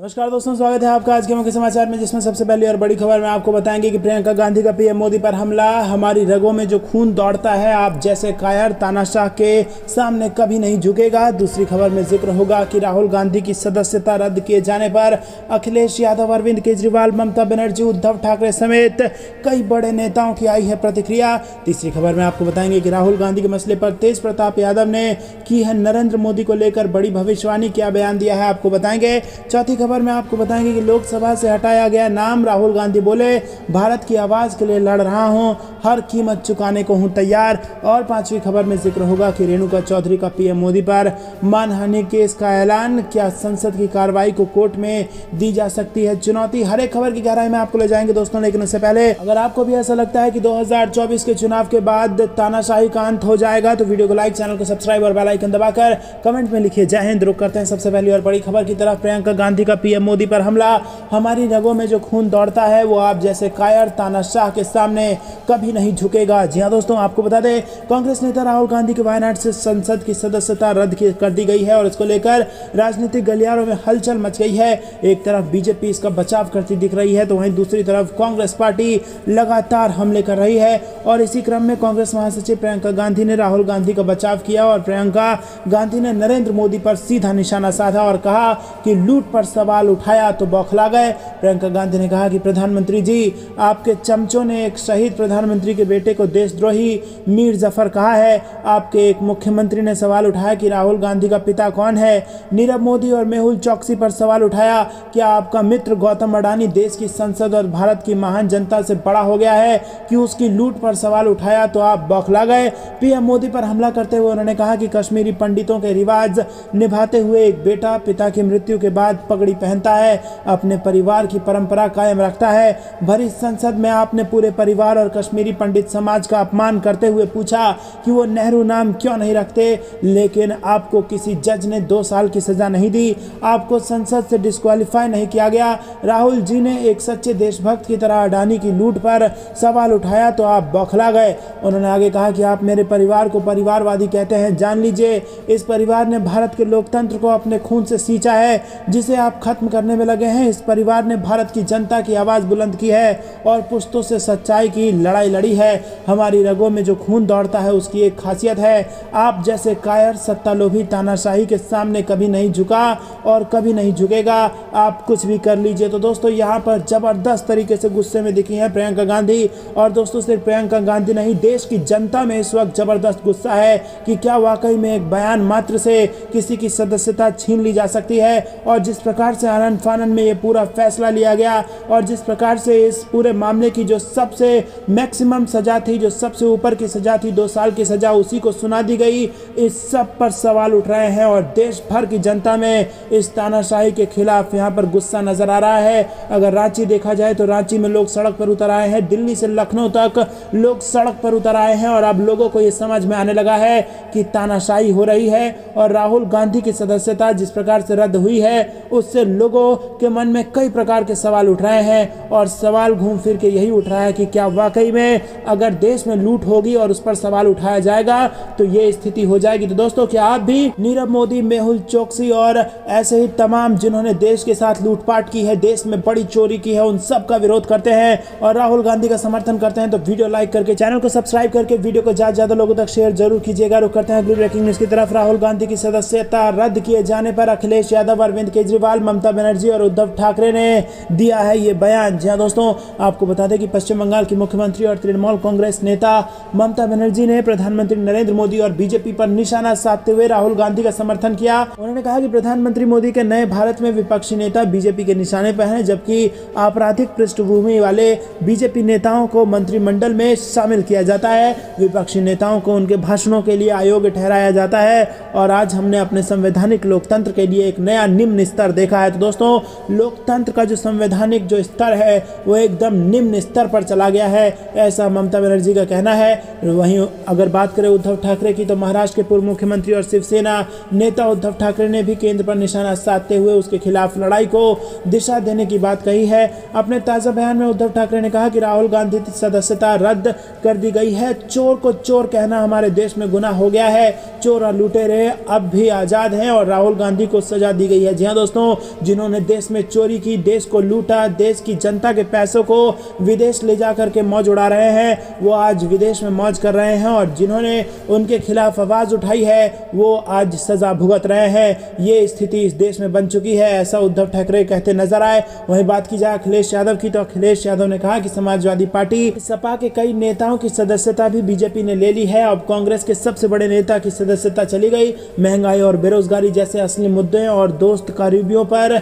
नमस्कार दोस्तों, स्वागत है आपका आज के मुख्य समाचार में, जिसमें सबसे पहली और बड़ी खबर में आपको बताएंगे कि प्रियंका गांधी का पीएम मोदी पर हमला। हमारी रगों में जो खून दौड़ता है, आप जैसे कायर तानाशाह के सामने कभी नहीं झुकेगा। दूसरी खबर में जिक्र होगा कि राहुल गांधी की सदस्यता रद्द किए जाने पर अखिलेश यादव, अरविंद केजरीवाल, ममता बनर्जी, उद्धव ठाकरे समेत कई बड़े नेताओं की आई है प्रतिक्रिया। तीसरी खबर में आपको बताएंगे कि राहुल गांधी के मसले पर तेज प्रताप यादव ने की है नरेंद्र मोदी को लेकर बड़ी भविष्यवाणी, क्या बयान दिया है आपको बताएंगे। चौथी खबर में आपको बताएंगे कि लोकसभा से हटाया गया नाम, राहुल गांधी बोले भारत की आवाज के लिए लड़ रहा हूं, हर कीमत चुकाने को हूं तैयार। और पांचवी खबर में जिक्र होगा कि रेणुका चौधरी का पीएम मोदी पर मानहानि केस का ऐलान, क्या संसद की कार्रवाई को कोर्ट में दी जा सकती है चुनौती। हर एक खबर की गहराई में आपको ले जाएंगे दोस्तों, लेकिन उससे पहले अगर आपको भी ऐसा लगता है कि 2024 के चुनाव के बाद तानाशाही का अंत हो जाएगा तो वीडियो को लाइक, चैनल को सब्सक्राइब और बेल आइकन दबाकर कमेंट में लिखिए जय हिंद। रुक करते हैं सबसे पहली और बड़ी खबर की तरफ। प्रियंका गांधी का पीएम मोदी पर हमला। हमारी रगों में जो खून दौड़ता है वो आप जैसे कायर तानाशाह के सामने कभी नहीं झुकेगा। जी हां दोस्तों, आपको बता दें कांग्रेस नेता राहुल गांधी के वायनाड से संसद की सदस्यता रद्द कर दी गई है और इसको लेकर राजनीतिक गलियारों में हलचल मच गई है। एक तरफ बीजेपी इसका बचाव करती दिख रही है तो वहीं दूसरी तरफ कांग्रेस पार्टी लगातार हमले कर रही है। और इसी क्रम में कांग्रेस महासचिव प्रियंका गांधी ने राहुल गांधी का बचाव किया और प्रियंका गांधी ने नरेंद्र मोदी पर सीधा निशाना साधा और कहा कि लूट पर सवाल उठाया तो बौखला गए। प्रियंका गांधी ने कहा कि प्रधानमंत्री जी, आपके चमचों ने एक शहीद प्रधानमंत्री के बेटे को देशद्रोही मीर जफर कहा है। आपके एक मुख्यमंत्री ने सवाल उठाया कि राहुल गांधी का पिता कौन है। नीरव मोदी और मेहुल चौकसी पर सवाल उठाया, क्या आपका मित्र गौतम अडानी देश की संसद और भारत की महान जनता से बड़ा हो गया है कि उसकी लूट पर सवाल उठाया तो आप बौखला गए। पीएम मोदी पर हमला करते हुए उन्होंने कहा कि कश्मीरी पंडितों के रिवाज निभाते हुए एक बेटा पिता की मृत्यु के बाद पगड़ी पहनता है, अपने परिवार की परंपरा कायम रखता है। भरी संसद में आपने पूरे परिवार और कश्मीरी पंडित समाज का अपमान करते हुए पूछा कि वो नेहरू नाम क्यों नहीं रखते, लेकिन आपको किसी जज ने 2 साल की सजा नहीं दी, आपको संसद से डिस्क्वालीफाई नहीं किया गया। राहुल जी ने एक सच्चे देशभक्त की तरह अडानी की लूट पर सवाल उठाया तो आप बौखला गए। उन्होंने आगे कहा कि आप मेरे परिवार को परिवारवादी कहते हैं, जान लीजिए इस परिवार ने भारत के लोकतंत्र को अपने खून से सींचा है, जिसे आप खत्म करने में लगे हैं। इस परिवार ने भारत की जनता की आवाज बुलंद की है और पुश्तों से सच्चाई की लड़ाई लड़ी है। हमारी रगों में जो खून दौड़ता है उसकी एक खासियत है, आप जैसे कायर सत्तालोभी तानाशाही के सामने कभी नहीं झुका और कभी नहीं झुकेगा, आप कुछ भी कर लीजिए। तो दोस्तों यहाँ पर जबरदस्त तरीके से गुस्से में दिखी है प्रियंका गांधी। और दोस्तों सिर्फ प्रियंका गांधी नहीं, देश की जनता में इस वक्त जबरदस्त गुस्सा है कि क्या वाकई में एक बयान मात्र से किसी की सदस्यता छीन ली जा सकती है। और जिस प्रकार से आनन फानन में ये पूरा फैसला लिया गया और जिस प्रकार से इस पूरे मामले की जो सबसे मैक्सिमम सजा थी, जो सबसे ऊपर की सजा थी 2 साल की सजा, उसी को सुना दी गई। इस सब पर सवाल उठ रहे हैं और देश भर की जनता में इस तानाशाही के खिलाफ यहाँ पर गुस्सा नजर आ रहा है। अगर रांची देखा जाए तो रांची में लोग सड़क पर उतर आए हैं, दिल्ली से लखनऊ तक लोग सड़क पर उतर आए हैं और अब लोगों को ये समझ में आने लगा है कि तानाशाही हो रही है। और राहुल गांधी की सदस्यता जिस प्रकार से रद्द हुई है उससे लोगों के मन में कई प्रकार के सवाल उठ रहे हैं और सवाल घूम फिर के यही उठ रहा है कि क्या वाकई में अगर देश में लूट होगी और उस पर सवाल उठाया जाएगा तो ये स्थिति हो जाएगी। तो दोस्तों क्या आप भी नीरव मोदी, मेहुल चौकसी और ऐसे ही तमाम जिन्होंने देश के साथ लूटपाट की है, देश में बड़ी चोरी की है, उन सब का विरोध करते हैं और राहुल गांधी का समर्थन करते हैं तो वीडियो लाइक करके, चैनल को सब्सक्राइब करके वीडियो को ज्यादा लोगों तक शेयर जरूर कीजिएगा। रुक करते हैं अगली ब्रेकिंग न्यूज की तरफ। राहुल गांधी की सदस्यता रद्द किए जाने पर अखिलेश यादव, अरविंद केजरीवाल, ममता बनर्जी और उद्धव ठाकरे ने दिया है ये बयान। जी हां दोस्तों, आपको बता दें कि पश्चिम बंगाल की मुख्यमंत्री और तृणमूल कांग्रेस नेता ममता बनर्जी ने प्रधानमंत्री नरेंद्र मोदी और बीजेपी पर निशाना साधते हुए राहुल गांधी का समर्थन किया। उन्होंने कहा कि प्रधानमंत्री मोदी के नए भारत में विपक्षी नेता बीजेपी के निशाने पर हैं, जबकि आपराधिक पृष्ठभूमि वाले बीजेपी नेताओं को मंत्रिमंडल में शामिल किया जाता है। विपक्षी नेताओं को उनके भाषणों के लिए अयोग्य ठहराया जाता है और आज हमने अपने संवैधानिक लोकतंत्र के लिए एक नया निम्न स्तर देखा है। तो दोस्तों लोकतंत्र का जो संवैधानिक जो स्तर है वो एकदम निम्न स्तर पर चला गया है, ऐसा ममता बनर्जी का कहना है। वहीं अगर बात करें उद्धव ठाकरे की तो महाराष्ट्र के पूर्व मुख्यमंत्री और शिवसेना नेता उद्धव ठाकरे ने भी केंद्र पर निशाना साधते हुए उसके खिलाफ लड़ाई को दिशा देने की बात कही है। अपने ताजा बयान में उद्धव ठाकरे ने कहा कि राहुल गांधी की सदस्यता रद्द कर दी गई है। चोर को चोर कहना हमारे देश में गुनाह हो गया है। चोर और लुटेरे अब भी आजाद हैं और राहुल गांधी को सजा दी गई है। जी हाँ दोस्तों, जिन्होंने देश में चोरी की, देश को लूटा, देश की जनता के पैसों को विदेश ले जा करके मौज उड़ा रहे हैं, वो आज विदेश में मौज कर रहे हैं। और जिन्होंने उनके खिलाफ आवाज उठाई है वो आज सजा भुगत रहे हैं। ये स्थिति इस देश में बन चुकी है, ऐसा उद्धव ठाकरे कहते नजर आए। वहीं बात की जाए अखिलेश यादव की, तो अखिलेश यादव ने कहा कि समाजवादी पार्टी सपा के कई नेताओं की सदस्यता भी बीजेपी ने ले ली है। अब कांग्रेस के सबसे बड़े नेता की सदस्यता चली गई। महंगाई और बेरोजगारी जैसे असली मुद्दे और दोस्त कारोबारियों पर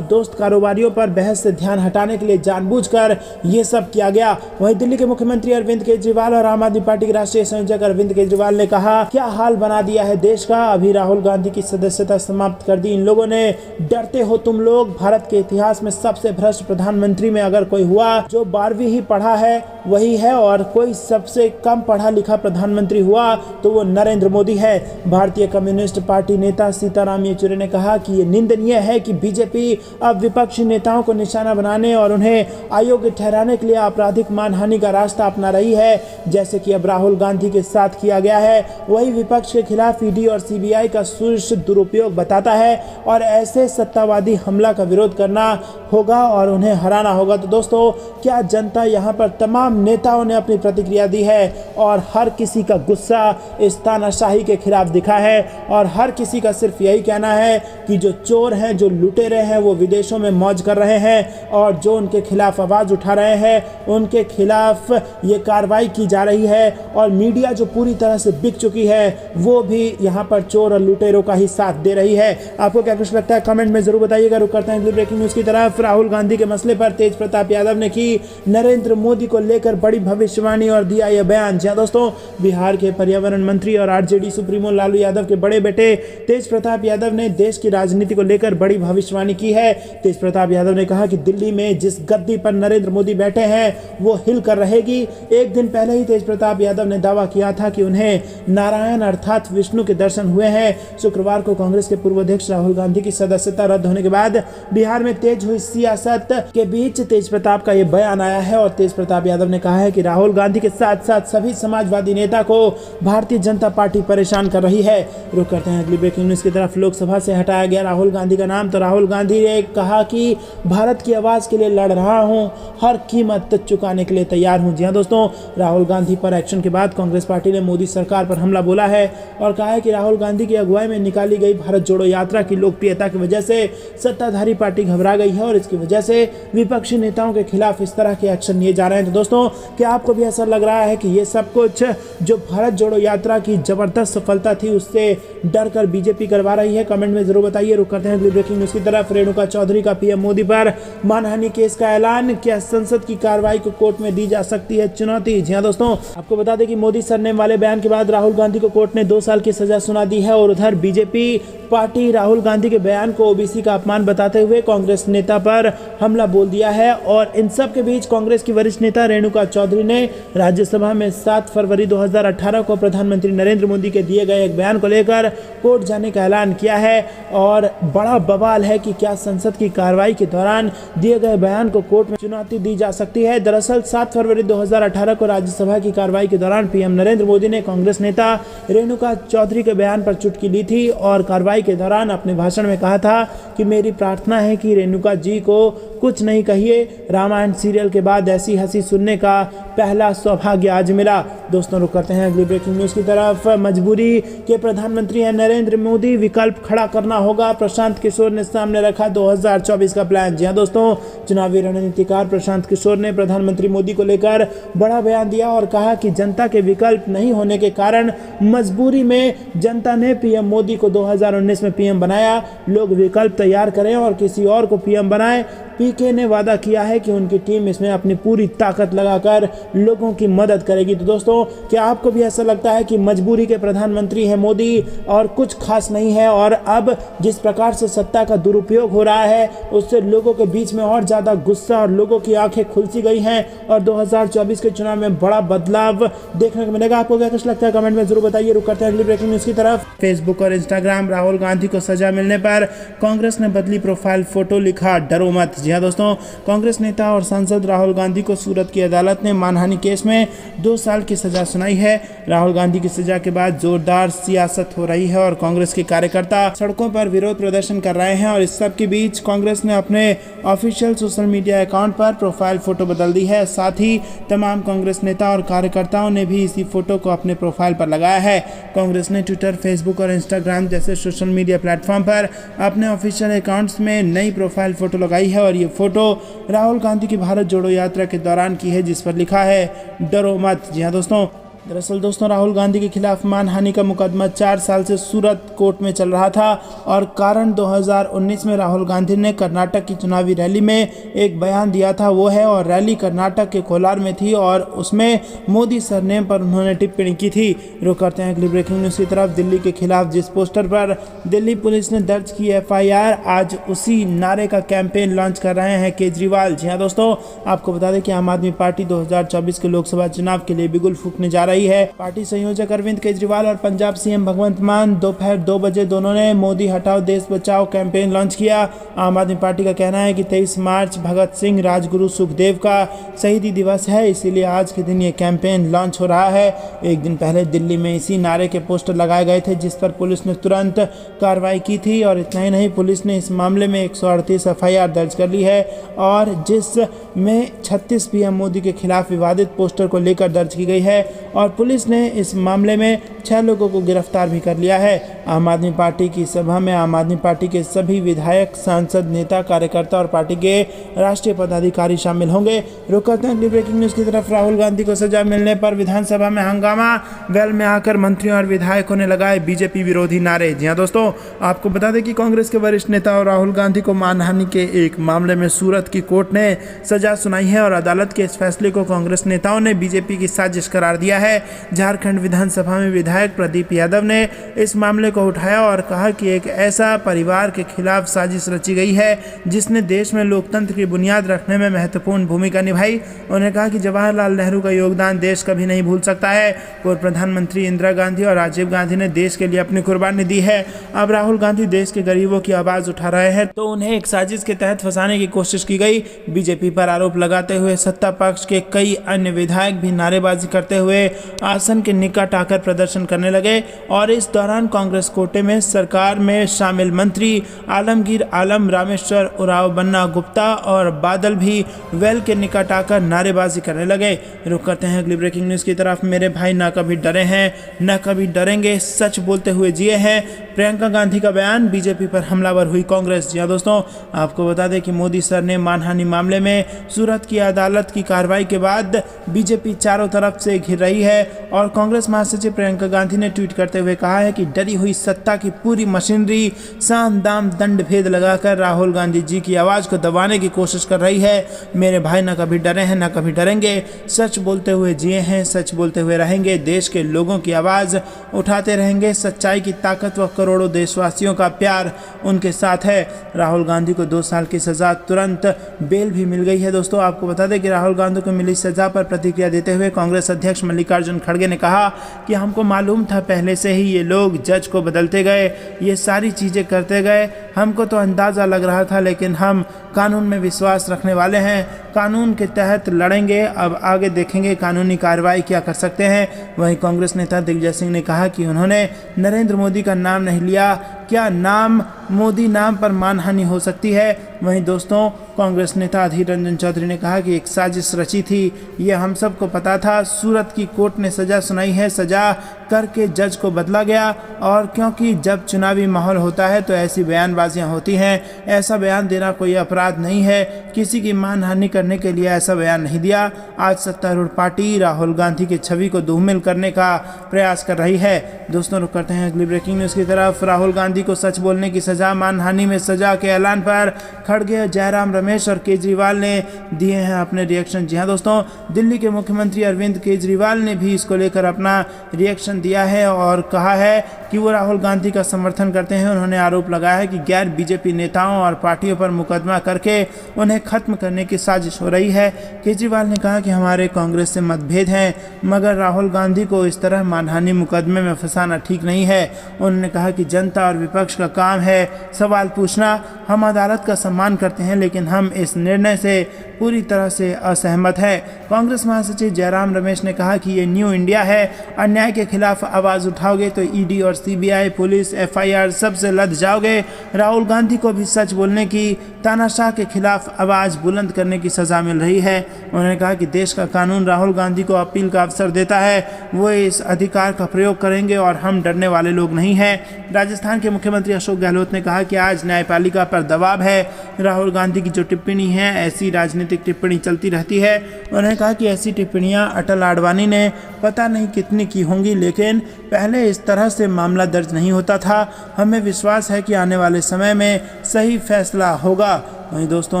दोस्त कारोबारियों पर बहस से ध्यान हटाने के लिए जानबूझकर ये सब किया गया। वहीं दिल्ली के मुख्यमंत्री अरविंद केजरीवाल और आम आदमी पार्टी के राष्ट्रीय संयोजक अरविंद केजरीवाल ने कहा, क्या हाल बना दिया है देश का, अभी राहुल गांधी की सदस्यता समाप्त कर दी इन लोगों ने। डरते हो तुम लोग, भारत के इतिहास में सबसे भ्रष्ट प्रधानमंत्री में अगर कोई हुआ जो 12वीं ही पढ़ा है वही है, और कोई सबसे कम पढ़ा लिखा प्रधानमंत्री हुआ तो वो नरेंद्र मोदी है। भारतीय कम्युनिस्ट पार्टी नेता सीताराम येचुरी ने कहा कि ये निंदनीय है कि बीजेपी अब विपक्षी नेताओं को निशाना बनाने और उन्हें अयोग्य ठहराने के लिए आपराधिक मानहानि का रास्ता अपना रही है, जैसे कि अब राहुल गांधी के साथ किया गया है। वही विपक्ष के खिलाफ ईडी और सीबीआई का सुरक्षित दुरुपयोग बताता है और ऐसे सत्तावादी हमला का विरोध करना होगा और उन्हें हराना होगा। तो दोस्तों, क्या जनता यहाँ पर तमाम नेताओं ने अपनी प्रतिक्रिया दी है और हर किसी का गुस्सा इस तानाशाही के खिलाफ दिखा है और हर किसी का सिर्फ यही कहना है कि जो चोर हैं, जो लुटेरे हैं, वो विदेशों में मौज कर रहे हैं और जो उनके खिलाफ आवाज उठा रहे हैं उनके खिलाफ ये कार्रवाई की जा रही है। और मीडिया जो पूरी तरह से बिक चुकी है वो भी यहाँ पर चोर और लुटेरों का ही साथ दे रही है। आपको क्या कुछ लगता है कमेंट में जरूर बताइएगा। रुक करते हैं ब्रेकिंग न्यूज की तरफ। राहुल गांधी के मसले पर तेज प्रताप यादव ने की नरेंद्र मोदी को लेकर बड़ी भविष्यवाणी और दिया यह बयान। जी दोस्तों, बिहार के पर्यावरण मंत्री और आरजेडी सुप्रीमो लालू यादव के बड़े बेटे तेज प्रताप यादव ने देश की राजनीति को लेकर बड़ी भविष्यवाणी की है। तेज प्रताप यादव ने कहा कि दिल्ली में जिस गद्दी पर नरेंद्र मोदी बैठे हैं वो हिल कर रहेगी। एक दिन पहले ही तेज प्रताप यादव ने दावा किया था कि उन्हें नारायण अर्थात विष्णु के दर्शन हुए हैं। शुक्रवार को कांग्रेस के पूर्व अध्यक्ष राहुल गांधी की सदस्यता रद्द होने के बाद बिहार में तेज हुई सियासत के बीच तेज प्रताप का यह बयान आया है और तेज प्रताप यादव ने कहा है कि राहुल गांधी के साथ साथ सभी समाजवादी नेता को भारतीय जनता पार्टी परेशान कर रही है। रुक करते हैं अगली ब्रेकिंग न्यूज की तरफ। लोकसभा से हटाया गया राहुल गांधी का नाम। तो राहुल गांधी ने कहा कि भारत की आवाज के लिए लड़ रहा हूं, हर कीमत चुकाने के लिए तैयार हूं। जी हां दोस्तों, राहुल गांधी पर एक्शन के बाद कांग्रेस पार्टी ने मोदी सरकार पर हमला बोला है और कहा है कि राहुल गांधी की अगुवाई में निकाली गई भारत जोड़ो यात्रा की लोकप्रियता की वजह से सत्ताधारी पार्टी घबरा गई है और इसकी वजह से विपक्षी नेताओं के खिलाफ इस तरह के एक्शन लिए जा रहे हैं। तो दोस्तों, क्या आपको भी ऐसा लग रहा है कि ये सब कुछ जो भारत जोड़ो यात्रा की जबरदस्त सफलता थी उससे डर कर बीजेपी करवा रही है? कमेंट में जरूर बताइए। रुक करते हैं अगली ब्रेकिंग न्यूज की तरफ। रेणुका चौधरी का पीएम मोदी पर मानहानि केस का ऐलान। क्या संसद की कार्रवाई को कोर्ट में दी जा सकती है चुनौती? जी हां दोस्तों, आपको बता दें कि मोदी सरनेम वाले बयान के बाद राहुल गांधी को कोर्ट ने 2 साल की सजा सुना दी है और उधर बीजेपी पार्टी राहुल गांधी के बयान को ओबीसी का अपमान बताते हुए कांग्रेस नेता पर हमला बोल दिया है। और इन सब के बीच कांग्रेस की वरिष्ठ नेता रेणुका चौधरी ने राज्यसभा में 7 फरवरी 2018 को प्रधानमंत्री नरेंद्र मोदी के दिए गए एक बयान को लेकर कोर्ट जाने का ऐलान किया है। और बड़ा बवाल है कि क्या संसद की कार्रवाई के दौरान दिए गए बयान को कोर्ट में चुनौती दी जा सकती है? दरअसल 7 फरवरी 2018 को राज्यसभा की कार्रवाई के दौरान पीएम नरेंद्र मोदी ने कांग्रेस नेता रेणुका चौधरी के बयान पर चुटकी ली थी और कार्रवाई के दौरान अपने भाषण में कहा था कि मेरी प्रार्थना है कि रेणुका जी को कुछ नहीं कहिए, रामायण सीरियल के बाद ऐसी हंसी सुनने का पहला सौभाग्य आज मिला। दोस्तों, रुक करते हैं अगली ब्रेकिंग न्यूज की तरफ। मजबूरी के प्रधानमंत्री हैं नरेंद्र मोदी, विकल्प खड़ा करना होगा। प्रशांत किशोर ने सामने रखा 2024 का प्लान। जी हां दोस्तों, चुनावी रणनीतिकार प्रशांत किशोर ने प्रधानमंत्री मोदी को लेकर बड़ा बयान दिया और कहा कि जनता के विकल्प नहीं होने के कारण मजबूरी में जनता ने पीएम मोदी को 2019 में पीएम बनाया। लोग विकल्प तैयार करें और किसी और को पीएम बनाएं। पीके ने वादा किया है कि उनकी टीम इसमें अपनी पूरी ताकत लगाकर लोगों की मदद करेगी। तो दोस्तों, क्या आपको भी ऐसा लगता है कि मजबूरी के प्रधानमंत्री हैं मोदी और कुछ खास नहीं है और अब जिस प्रकार से सत्ता का दुरुपयोग हो रहा है उससे लोगों के बीच में और ज्यादा गुस्सा और लोगों की आंखें खुलसी गई हैं और 2024 के चुनाव में बड़ा बदलाव देखने को मिलेगा? आपको क्या कुछ लगता है कमेंट में जरूर बताइए। रुक करते हैं अगली ब्रेकिंग न्यूज की तरफ। फेसबुक और इंस्टाग्राम राहुल गांधी को सजा मिलने मिलने पर कांग्रेस ने बदली प्रोफाइल फोटो, लिखा डरो मत। जी हाँ दोस्तों, कांग्रेस नेता और सांसद राहुल गांधी को सूरत की अदालत ने मानहानि केस में 2 साल की सजा सुनाई है। राहुल गांधी की सजा के बाद जोरदार सियासत हो रही है और कांग्रेस के कार्यकर्ता सड़कों पर विरोध प्रदर्शन कर रहे हैं। और इस सब के बीच कांग्रेस ने अपने ऑफिशियल सोशल मीडिया अकाउंट पर प्रोफाइल फोटो बदल दी है। साथ ही तमाम कांग्रेस नेता और कार्यकर्ताओं ने भी इसी फोटो को अपने प्रोफाइल पर लगाया है। कांग्रेस ने ट्विटर, फेसबुक और इंस्टाग्राम जैसे सोशल मीडिया प्लेटफॉर्म पर अपने ऑफिशियल अकाउंट्स में नई प्रोफाइल फोटो लगाई है और ये फोटो राहुल गांधी की भारत जोड़ो यात्रा के दौरान की है, जिस पर लिखा है डरो मत। जी हाँ दोस्तों, दरअसल दोस्तों राहुल गांधी के खिलाफ मानहानि का मुकदमा 4 साल से सूरत कोर्ट में चल रहा था और कारण 2019 में राहुल गांधी ने कर्नाटक की चुनावी रैली में एक बयान दिया था वो है, और रैली कर्नाटक के कोलार में थी और उसमें मोदी सरनेम पर उन्होंने टिप्पणी की थी। रुक करते हैं अगली ब्रेकिंग न्यूज़ की तरफ। दिल्ली के खिलाफ जिस पोस्टर पर दिल्ली पुलिस ने दर्ज की FIR, आज उसी नारे का कैंपेन लॉन्च कर रहे हैं केजरीवाल। जी हाँ दोस्तों, आपको बता दें कि आम आदमी पार्टी 2024 के लोकसभा चुनाव के लिए बिगुल फूंकने जा रही है। पार्टी संयोजक अरविंद केजरीवाल और पंजाब सीएम भगवंत मान दोपहर 2 बजे दोनों ने मोदी हटाओ देश बचाओ कैंपेन लॉन्च किया। आम आदमी पार्टी का कहना है कि 23 मार्च भगत सिंह, राजगुरु, सुखदेव का शहीदी दिवस है, इसीलिए आज के दिन ये कैंपेन लॉन्च हो रहा है। एक दिन पहले दिल्ली में इसी नारे के पोस्टर लगाए गए थे, जिस पर पुलिस ने तुरंत कार्रवाई की थी। और इतना ही नहीं, पुलिस ने इस मामले में 138 FIR दर्ज कर ली है और जिसमें 36 PM मोदी के खिलाफ विवादित पोस्टर को लेकर दर्ज की गई है और पुलिस ने इस मामले में 6 लोगों को गिरफ्तार भी कर लिया है। आम आदमी पार्टी की सभा में आम आदमी पार्टी के सभी विधायक, सांसद, नेता, कार्यकर्ता और पार्टी के राष्ट्रीय पदाधिकारी शामिल होंगे। रुक करते हैं अगली ब्रेकिंग न्यूज़ की तरफ। राहुल गांधी को सजा मिलने पर विधानसभा में हंगामा, वेल में आकर मंत्रियों और विधायकों ने लगाए बीजेपी विरोधी नारे। जी हाँ दोस्तों, आपको बता दें कि कांग्रेस के वरिष्ठ नेता और राहुल गांधी को मानहानि के एक मामले में सूरत की कोर्ट ने सजा सुनाई है और अदालत के इस फैसले को कांग्रेस नेताओं ने बीजेपी की साजिश करार दिया है। झारखंड विधानसभा में विधायक प्रदीप यादव ने इस मामले को उठाया और कहा कि एक ऐसा परिवार के खिलाफ साजिश रची गई है जिसने देश में लोकतंत्र की बुनियाद रखने में महत्वपूर्ण भूमिका निभाई। उन्होंने कहा कि जवाहरलाल नेहरू का योगदान देश कभी नहीं भूल सकता है। पूर्व प्रधानमंत्री इंदिरा गांधी और राजीव गांधी ने देश के लिए अपनी कुर्बानी दी है। अब राहुल गांधी देश के गरीबों की आवाज उठा रहे हैं, तो उन्हें एक साजिश के तहत फंसाने की कोशिश की गई। बीजेपी पर आरोप लगाते हुए सत्ता पक्ष के कई अन्य विधायक भी नारेबाजी करते हुए आसन के निकट आकर प्रदर्शन करने लगे और इस दौरान कांग्रेस कोटे में सरकार में शामिल मंत्री आलमगीर आलम, रामेश्वर उरांव, बन्ना गुप्ता और बादल भी वेल के निकट आकर नारेबाजी करने लगे। रुक करते हैं अगली ब्रेकिंग न्यूज़ की तरफ। मेरे भाई ना कभी डरे हैं न कभी डरेंगे, सच बोलते हुए जिए हैं। प्रियंका गांधी का बयान, बीजेपी पर हमलावर हुई कांग्रेस। जी दोस्तों, आपको बता दें कि मोदी सर ने मानहानि मामले में सूरत की अदालत की कार्रवाई के बाद बीजेपी चारों तरफ से घिर रही है और कांग्रेस महासचिव प्रियंका गांधी ने ट्वीट करते हुए कहा है कि डरी हुई सत्ता की पूरी मशीनरी साम दाम दंड भेद लगाकर राहुल गांधी जी की आवाज़ को दबाने की कोशिश कर रही है। मेरे भाई न कभी डरे हैं न कभी डरेंगे, सच बोलते हुए जिए हैं, सच बोलते हुए रहेंगे, देश के लोगों की आवाज़ उठाते रहेंगे। सच्चाई की ताकत व करोड़ों देशवासियों का प्यार उनके साथ है। राहुल गांधी को 2 साल की सज़ा, तुरंत बेल भी मिल गई है। दोस्तों, आपको बता दें कि राहुल गांधी को मिली सज़ा पर प्रतिक्रिया देते हुए कांग्रेस अध्यक्ष मल्लिकार्जुन खड़गे ने कहा कि हमको मालूम था पहले से ही ये लोग जज को बदलते गए, ये सारी चीज़ें करते गए, हमको तो अंदाज़ा लग रहा था, लेकिन हम कानून में विश्वास रखने वाले हैं, कानून के तहत लड़ेंगे, अब आगे देखेंगे कानूनी कार्रवाई क्या कर सकते हैं। वहीं कांग्रेस नेता दिग्विजय सिंह ने कहा कि उन्होंने नरेंद्र मोदी का नाम नहीं लिया, क्या नाम मोदी नाम पर मानहानि हो सकती है। वहीं दोस्तों, कांग्रेस नेता अधीर रंजन चौधरी ने कहा कि एक साजिश रची थी, ये हम सबको पता था। सूरत की कोर्ट ने सज़ा सुनाई है, सज़ा करके जज को बदला गया और क्योंकि जब चुनावी माहौल होता है तो ऐसी बयानबाजियां होती हैं। ऐसा बयान देना कोई अपराध नहीं है, किसी की मानहानि करने के लिए ऐसा बयान नहीं दिया। आज सत्तारूढ़ पार्टी राहुल गांधी की छवि को धूमिल करने का प्रयास कर रही है। दोस्तों, रुक करते हैं अगली ब्रेकिंग न्यूज़ की तरफ। राहुल गांधी को सच बोलने की सज़ा, मानहानि में सज़ा के ऐलान पर खड़गे, जयराम रमेश और केजरीवाल ने दिए हैं अपने रिएक्शन। जी हाँ दोस्तों, दिल्ली के मुख्यमंत्री अरविंद केजरीवाल ने भी इसको लेकर अपना रिएक्शन दिया है और कहा है कि वो राहुल गांधी का समर्थन करते हैं। उन्होंने आरोप लगाया है कि गैर बीजेपी नेताओं और पार्टियों पर मुकदमा करके उन्हें खत्म करने की साजिश हो रही है। केजरीवाल ने कहा कि हमारे कांग्रेस से मतभेद हैं, मगर राहुल गांधी को इस तरह मानहानि मुकदमे में फंसाना ठीक नहीं है। उन्होंने कहा कि जनता और विपक्ष का काम है सवाल पूछना। हम अदालत का सम्मान करते हैं, लेकिन हम इस निर्णय से पूरी तरह से असहमत है। कांग्रेस महासचिव जयराम रमेश ने कहा कि ये न्यू इंडिया है। अन्याय के खिलाफ आवाज उठाओगे तो ईडी और सीबीआई, पुलिस, एफआईआर सबसे लद जाओगे। राहुल गांधी को भी सच बोलने की, तानाशाह के खिलाफ आवाज बुलंद करने की सजा मिल रही है। उन्होंने कहा कि देश का कानून राहुल गांधी को अपील का अवसर देता है। वो इस अधिकार का प्रयोग करेंगे और हम डरने वाले लोग नहीं हैं। राजस्थान के मुख्यमंत्री अशोक गहलोत ने कहा कि आज न्यायपालिका पर दबाव है। राहुल गांधी की जो टिप्पणी है, ऐसी राजनीतिक टिप्पणी चलती रहती है। उन्होंने कहा कि ऐसी टिप्पणियां अटल आडवाणी ने पता नहीं कितनी की होंगी, लेकिन पहले इस तरह से मामला दर्ज नहीं होता था। हमें विश्वास है कि आने वाले समय में सही फैसला होगा। वहीं दोस्तों,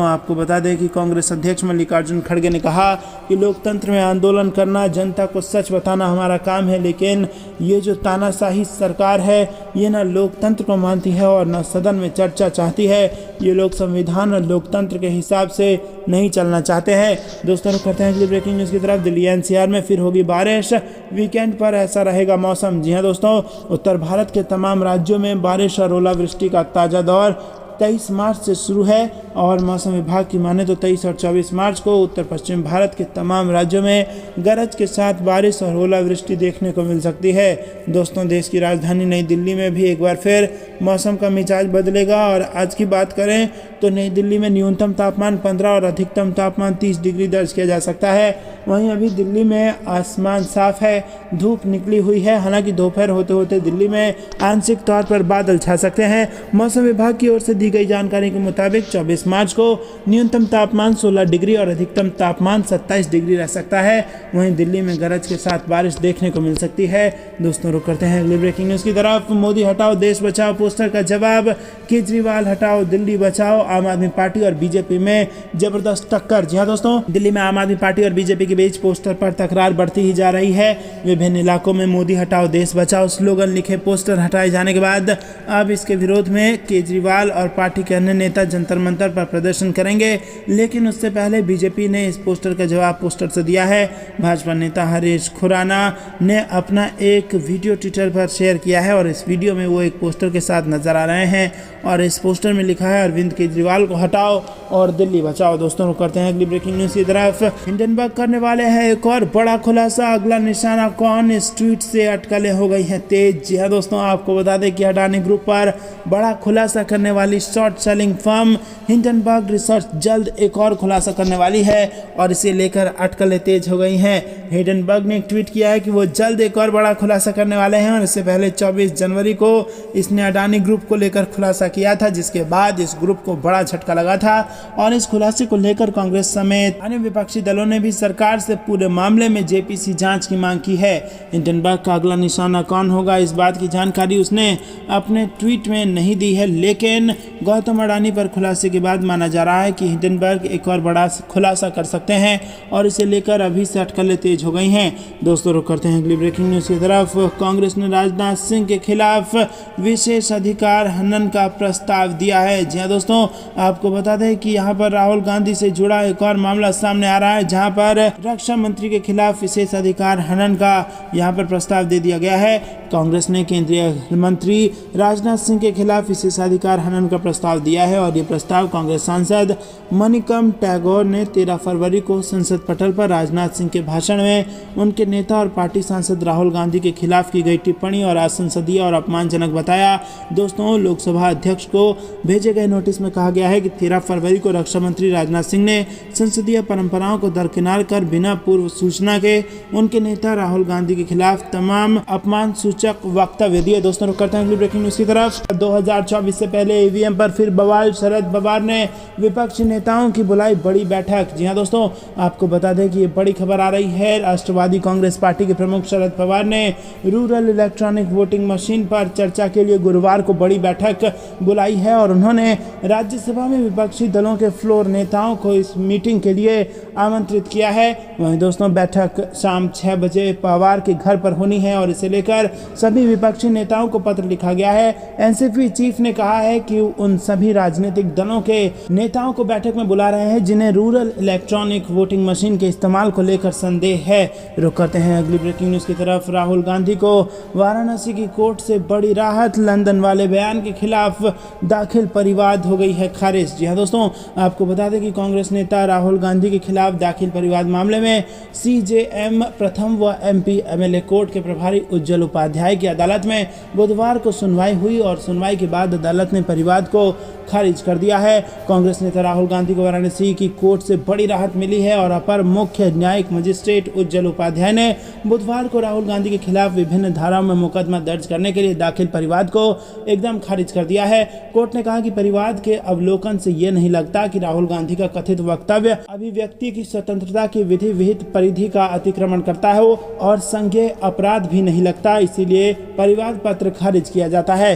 आपको बता दें कि कांग्रेस अध्यक्ष मल्लिकार्जुन खड़गे ने कहा कि लोकतंत्र में आंदोलन करना, जनता को सच बताना हमारा काम है, लेकिन ये जो तानाशाही सरकार है ये ना लोकतंत्र को मानती है और न सदन में चर्चा चाहती है। ये लोग संविधान और लोकतंत्र के हिसाब से नहीं चलना चाहते हैं। दोस्तों, करते हैं अगली ब्रेकिंग न्यूज़ की तरफ। दिल्ली एनसीआर में फिर होगी बारिश, वीकेंड पर ऐसा रहेगा मौसम। जी हाँ दोस्तों, उत्तर भारत के तमाम राज्यों में बारिश और ओलावृष्टि का ताज़ा दौर 23 मार्च से शुरू है और मौसम विभाग की माने तो 23 और 24 मार्च को उत्तर पश्चिम भारत के तमाम राज्यों में गरज के साथ बारिश और ओलावृष्टि देखने को मिल सकती है। दोस्तों, देश की राजधानी नई दिल्ली में भी एक बार फिर मौसम का मिजाज बदलेगा और आज की बात करें तो नई दिल्ली में न्यूनतम तापमान 15 और अधिकतम तापमान 30 डिग्री दर्ज किया जा सकता है। वहीं अभी दिल्ली में आसमान साफ है, धूप निकली हुई है। हालांकि दोपहर होते होते दिल्ली में आंशिक तौर पर बादल छा सकते हैं। मौसम विभाग की ओर से दी गई जानकारी के मुताबिक 24 मार्च को न्यूनतम तापमान 16 डिग्री और अधिकतम तापमान 27 डिग्री रह सकता है। वहीं दिल्ली में गरज के साथ बारिश देखने को मिल सकती है। दोस्तों, रुक करते हैं अगली ब्रेकिंग न्यूज़ की तरफ। मोदी हटाओ देश बचाओ पोस्टर का जवाब, केजरीवाल हटाओ दिल्ली बचाओ। आम आदमी पार्टी और बीजेपी में जबरदस्त टक्कर। जी हाँ दोस्तों, दिल्ली में आम आदमी पार्टी और बीजेपी के बीच पोस्टर पर तकरार बढ़ती ही जा रही है। विभिन्न इलाकों में मोदी हटाओ देश बचाओ स्लोगन लिखे पोस्टर हटाए जाने के बाद अब इसके विरोध में केजरीवाल और पार्टी के अन्य नेता जंतर मंतर पर प्रदर्शन करेंगे। लेकिन उससे पहले बीजेपी ने इस पोस्टर का जवाब पोस्टर से दिया है। भाजपा नेता हरीश खुराना ने अपना एक वीडियो ट्विटर पर शेयर किया है और इस वीडियो में वो एक पोस्टर के साथ नजर आ रहे हैं और इस पोस्टर में लिखा है अरविंद केजरीवाल को हटाओ और दिल्ली बचाओ। दोस्तों, करते हैं अगली ब्रेकिंग न्यूज़ की तरफ। हिंडनबर्ग करने वाले हैं एक और बड़ा खुलासा, अगला निशाना कौन? इस ट्वीट से अटकलें हो गई हैं तेज। जी हाँ दोस्तों, आपको बता दें कि अडानी ग्रुप पर बड़ा खुलासा करने वाली short selling firm Hindenburg research जल्द एक और खुलासा करने वाली है और इसे लेकर अटकलें तेज हो गई हैं। हिंडनबर्ग ने एक ट्वीट किया है कि वो जल्द एक और बड़ा खुलासा करने वाले हैं और इससे पहले 24 जनवरी को इसने अडानी ग्रुप को लेकर खुलासा किया था, जिसके बाद इस ग्रुप को बड़ा झटका लगा था और इस खुलासे को लेकर कांग्रेस समेत अन्य विपक्षी दलों ने भी सरकार से पूरे मामले में जेपीसी जांच की मांग की है। हिंडनबर्ग का अगला निशाना कौन होगा, इस बात की जानकारी उसने अपने ट्वीट में नहीं दी है, लेकिन गौतम अडानी पर खुलासे के बाद माना जा रहा है कि हिंडनबर्ग एक और बड़ा खुलासा कर सकते हैं और इसे लेकर अभी से अटकलें तेज हो गई हैं। दोस्तों, रुक करते हैं अगली ब्रेकिंग न्यूज़ की तरफ। कांग्रेस ने राजनाथ सिंह के खिलाफ विशेष अधिकार हनन का प्रस्ताव दिया है। जी हाँ दोस्तों, आपको बता दें कि यहाँ पर राहुल गांधी से जुड़ा एक और मामला सामने आ रहा है, जहाँ पर रक्षा मंत्री के खिलाफ विशेष अधिकार हनन का यहाँ पर प्रस्ताव दे दिया गया है। कांग्रेस ने केंद्रीय मंत्री राजनाथ सिंह के खिलाफ विशेषाधिकार हनन का प्रस्ताव दिया है और ये प्रस्ताव कांग्रेस सांसद मणिकम टैगोर ने 13 फरवरी को संसद पटल पर राजनाथ सिंह के भाषण में उनके नेता और पार्टी सांसद राहुल गांधी के खिलाफ की गई टिप्पणी और असंसदीय और अपमानजनक बताया। दोस्तों, लोकसभा अध्यक्ष को भेजे गए नोटिस में कहा गया है कि 13 फरवरी को रक्षा मंत्री राजनाथ सिंह ने संसदीय परंपराओं को दरकिनार कर बिना पूर्व सूचना के उनके नेता राहुल गांधी के खिलाफ तमाम अपमान सूचक वक्तव्य दिए। दोस्तों, रुक करते हैं अगली ब्रेकिंग न्यूज़ की तरफ। 2024 से पहले ईवीएम पर फिर बवाल, शरद पवार ने विपक्षी नेताओं की बुलाई बड़ी बैठक। जी हां दोस्तों, आपको बता दें कि ये बड़ी खबर आ रही है। राष्ट्रवादी कांग्रेस पार्टी के प्रमुख शरद पवार ने रूरल इलेक्ट्रॉनिक वोटिंग मशीन पर चर्चा के लिए गुरुवार को बड़ी बैठक बुलाई है और उन्होंने राज्यसभा में विपक्षी दलों दलों के फ्लोर नेताओं को इस मीटिंग के लिए आमंत्रित किया है। वहीं दोस्तों बैठक शाम 6 बजे पवार के घर पर होनी है और इसे लेकर सभी विपक्षी नेताओं को पत्र लिखा गया है। एनसीपी चीफ ने कहा है कि उन सभी राजनीतिक दलों के नेताओं को बैठक में बुला रहे हैं जिन्हें रूरल इलेक्ट्रॉनिक वोटिंग मशीन के इस्तेमाल को लेकर संदेह है। रुक करते हैं अगली ब्रेकिंग न्यूज की तरफ। राहुल गांधी को वाराणसी की कोर्ट से बड़ी राहत, लंदन वाले बयान के खिलाफ दाखिल परिवाद हो गई है खारिज। जी हां दोस्तों, आपको बता दें कि कांग्रेस नेता राहुल गांधी के खिलाफ दाखिल परिवाद मामले में सीजेएम प्रथम व एमपी एमएलए कोर्ट के प्रभारी उज्जवल उपाध्याय की अदालत में बुधवार को सुनवाई हुई और सुनवाई के बाद अदालत ने परिवाद को खारिज कर दिया है। कांग्रेस नेता राहुल गांधी को वाराणसी की कोर्ट से बड़ी राहत मिली है और अपर मुख्य न्यायिक मजिस्ट्रेट उज्जवल उपाध्याय ने बुधवार को राहुल गांधी के खिलाफ विभिन्न धाराओं में मुकदमा दर्ज करने के लिए दाखिल परिवाद को एकदम खारिज कर दिया है। कोर्ट ने कहा कि परिवाद के अवलोकन से यह नहीं लगता कि राहुल गांधी का कथित वक्तव्य अभिव्यक्ति की स्वतंत्रता की विधि विहित परिधि का अतिक्रमण करता है और संज्ञेय अपराध भी नहीं लगता, इसीलिए परिवाद पत्र खारिज किया जाता है।